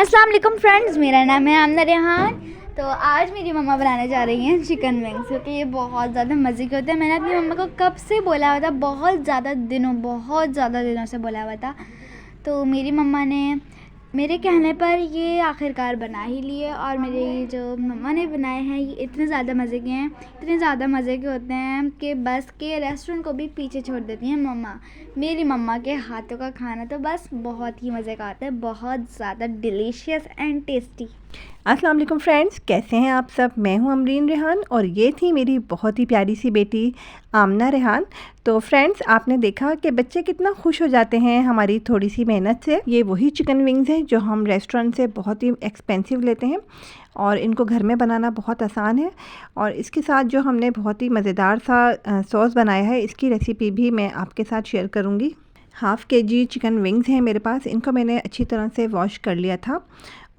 अस्सलाम वालेकुम फ्रेंड्स, मेरा नाम है आमना रेहान। तो आज मेरी मम्मा बनाने जा रही हैं चिकन विंग्स, क्योंकि ये बहुत ज़्यादा मज़े के होते हैं। मैंने अपनी मम्मा को कब से बोला हुआ था, बहुत ज़्यादा दिनों से बोला हुआ था। तो मेरी मम्मा ने मेरे कहने पर ये आखिरकार बना ही लिए, और मेरे जो मम्मा ने बनाए हैं ये इतने ज़्यादा मज़े के हैं, इतने ज़्यादा मज़े के होते हैं कि बस के रेस्टोरेंट को भी पीछे छोड़ देती हैं मम्मा। मेरी मम्मा के हाथों का खाना तो बस बहुत ही मज़े का आता है, बहुत ज़्यादा डिलीशियस एंड टेस्टी। अस्सलाम वालेकुम फ्रेंड्स, कैसे हैं आप सब। मैं हूं अमरीन रेहान और ये थी मेरी बहुत ही प्यारी सी बेटी आमना रेहान। तो फ्रेंड्स, आपने देखा कि बच्चे कितना खुश हो जाते हैं हमारी थोड़ी सी मेहनत से। ये वही चिकन विंग्स हैं जो हम रेस्टोरेंट से बहुत ही एक्सपेंसिव लेते हैं, और इनको घर में बनाना बहुत आसान है। और इसके साथ जो हमने बहुत ही मज़ेदार सा सॉस बनाया है, इसकी रेसिपी भी मैं आपके साथ शेयर करूँगी। हाफ़ केजी चिकन विंग्स हैं मेरे पास, इनको मैंने अच्छी तरह से वॉश कर लिया था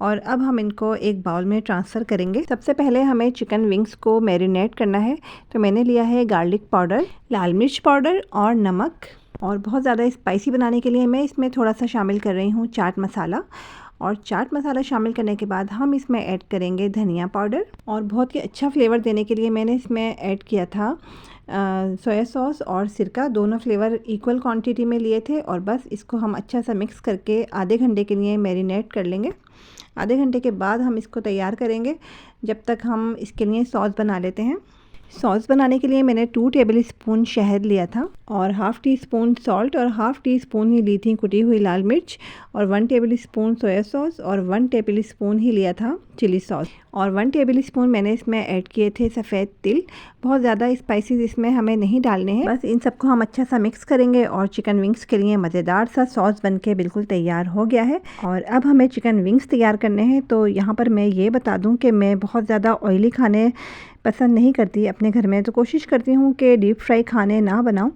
और अब हम इनको एक बाउल में ट्रांसफ़र करेंगे। सबसे पहले हमें चिकन विंग्स को मैरिनेट करना है। तो मैंने लिया है गार्लिक पाउडर, लाल मिर्च पाउडर और नमक। और बहुत ज़्यादा स्पाइसी बनाने के लिए मैं इसमें थोड़ा सा शामिल कर रही हूँ चाट मसाला। और चाट मसाला शामिल करने के बाद हम इसमें ऐड करेंगे धनिया पाउडर, और बहुत ही अच्छा फ्लेवर देने के लिए मैंने इसमें ऐड किया था सोया सॉस और सिरका। दोनों फ्लेवर इक्वल क्वांटिटी में लिए थे, और बस इसको हम अच्छा सा मिक्स करके आधे घंटे के लिए मैरिनेट कर लेंगे। आधे घंटे के बाद हम इसको तैयार करेंगे, जब तक हम इसके लिए सॉस बना लेते हैं। सॉस बनाने के लिए मैंने 2 टेबल स्पून शहद लिया था, और हाफ़ टी स्पून सॉल्ट, और हाफ़ टी स्पून ही ली थी कुटी हुई लाल मिर्च, और 1 टेबल स्पून सोया सॉस, और 1 टेबल स्पून ही लिया था चिली सॉस, और 1 टेबल स्पून मैंने इसमें ऐड किए थे सफ़ेद तिल। बहुत ज़्यादा स्पाइसेस इसमें हमें नहीं डालने हैं। बस इन सबको हम अच्छा सा मिक्स करेंगे, और चिकन विंग्स के लिए मज़ेदार सा सॉस बनके बिल्कुल तैयार हो गया है। और अब हमें चिकन विंग्स तैयार करने हैं। तो यहाँ पर मैं ये बता दूँ कि मैं बहुत ज़्यादा ऑयली खाने पसंद नहीं करती अपने घर में, तो कोशिश करती हूँ कि डीप फ्राई खाने ना बनाऊँ।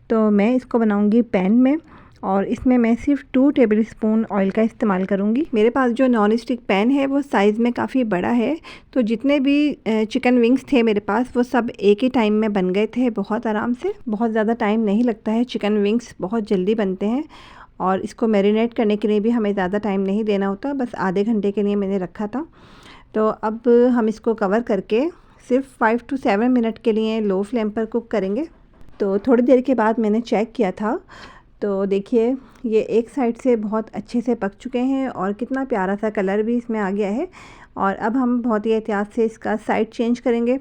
तो मैं इसको बनाऊँगी पैन में, और इसमें मैं सिर्फ 2 टेबल स्पून ऑयल का इस्तेमाल करूँगी। मेरे पास जो नॉन स्टिक पैन है वो साइज़ में काफ़ी बड़ा है, तो जितने भी चिकन विंग्स थे मेरे पास वो सब एक ही टाइम में बन गए थे बहुत आराम से। बहुत ज़्यादा टाइम नहीं लगता है, चिकन विंग्स बहुत जल्दी बनते हैं, और इसको मैरिनेट करने के लिए भी हमें ज़्यादा टाइम नहीं देना होता। बस आधे घंटे के लिए मैंने रखा था। तो अब हम इसको कवर करके सिर्फ 5 to 7 मिनट के लिए लो फ्लेम पर कुक करेंगे। तो थोड़ी देर के बाद मैंने चेक किया था, तो देखिए ये एक साइड से बहुत अच्छे से पक चुके हैं, और कितना प्यारा सा कलर भी इसमें आ गया है। और अब हम बहुत ही एहतियात से इसका साइड चेंज करेंगे,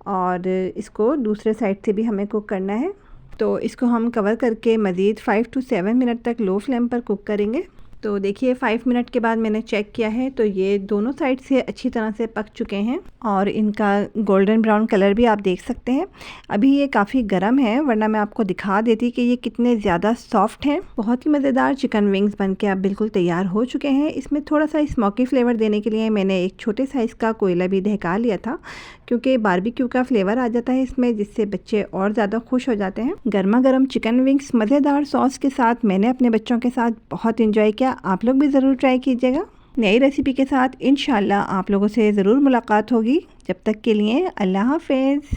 और इसको दूसरे साइड से भी हमें कुक करना है। तो इसको हम कवर करके मज़ीद 5 to 7 मिनट तक लो फ्लेम पर कुक करेंगे। तो देखिए 5 मिनट के बाद मैंने चेक किया है, तो ये दोनों साइड से अच्छी तरह से पक चुके हैं, और इनका गोल्डन ब्राउन कलर भी आप देख सकते हैं। अभी ये काफ़ी गर्म है, वरना मैं आपको दिखा देती कि ये कितने ज़्यादा सॉफ्ट हैं। बहुत ही मज़ेदार चिकन विंग्स बनके अब बिल्कुल तैयार हो चुके हैं। इसमें थोड़ा सा स्मोकी फ्लेवर देने के लिए मैंने एक छोटे साइज़ का कोयला भी दहका लिया था, क्योंकि बारबेक्यू का फ्लेवर आ जाता है इसमें, जिससे बच्चे और ज़्यादा खुश हो जाते हैं। गर्मा गर्म चिकन विंग्स मज़ेदार सॉस के साथ मैंने अपने बच्चों के साथ बहुत इंजॉय किया। आप लोग भी ज़रूर ट्राई कीजिएगा। नई रेसिपी के साथ इंशाल्लाह आप लोगों से ज़रूर मुलाकात होगी। जब तक के लिए अल्लाह हाफ़िज़।